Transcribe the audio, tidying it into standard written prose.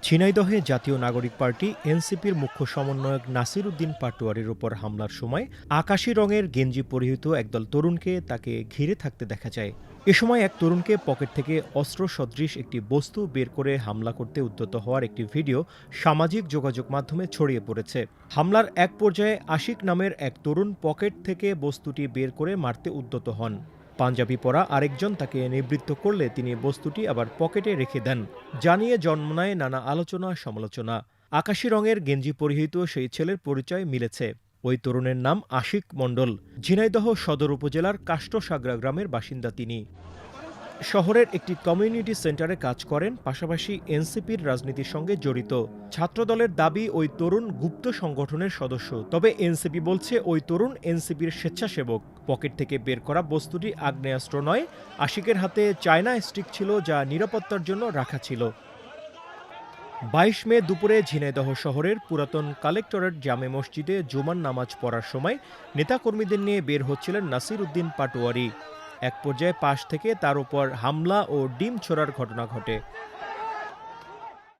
ঝিনাইদহে জাতীয় নাগরিক পার্টি এনসিপির মুখ্য সমন্বয়ক নাসির উদ্দিন পাটোয়ারির ওপর হামলার সময় আকাশি রঙের গেঞ্জি পরিহিত একদল তরুণকে তাকে ঘিরে থাকতে দেখা যায়। এ সময় এক তরুণকে পকেট থেকে অস্ত্র সদৃশ একটি বস্তু বের করে হামলা করতে উদ্যত হওয়ার একটি ভিডিও সামাজিক যোগাযোগ মাধ্যমে ছড়িয়ে পড়েছে। হামলার এক পর্যায়ে আশিক নামের এক তরুণ পকেট থেকে বস্তুটি বের করে মারতে উদ্যত হন। পাঞ্জাবি পরা আরেকজন তাকে নিবৃত্ত করলে তিনি বস্তুটি আবার পকেটে রেখে দেন। জানিয়ে জন্ম নেয় নানা আলোচনা সমালোচনা। আকাশি রঙের গেঞ্জি পরিহিত সেই ছেলের পরিচয় মিলেছে। ওই তরুণের নাম আশিক মণ্ডল। ঝিনাইদহ সদর উপজেলার কাষ্টসাগরা গ্রামের বাসিন্দা তিনি। শহরের একটি কমিউনিটি সেন্টারে কাজ করেন, পাশাপাশি এনসিপির রাজনীতির সঙ্গে জড়িত। ছাত্রদলের দাবি ওই তরুণ গুপ্ত সংগঠনের সদস্য। তবে এনসিপি বলছে ওই তরুণ এনসিপির স্বেচ্ছাসেবক। পকেট থেকে বের করা বস্তুটি আগ্নেয়াস্ত্র নয়, আশিকের হাতে চায়না স্টিক ছিল, যা নিরাপত্তার জন্য রাখা ছিল। ২২ মে দুপুরে ঝিনাইদহ শহরের পুরাতন কালেক্টরেট জামে মসজিদে জুমার নামাজ পড়ার সময় নেতাকর্মীদের নিয়ে বের হচ্ছিলেন নাসির উদ্দিন পাটোয়ারি। এক পর্যায়ে পাশ থেকে তার উপর হামলা ও ডিম ছোড়ার ঘটনা ঘটে।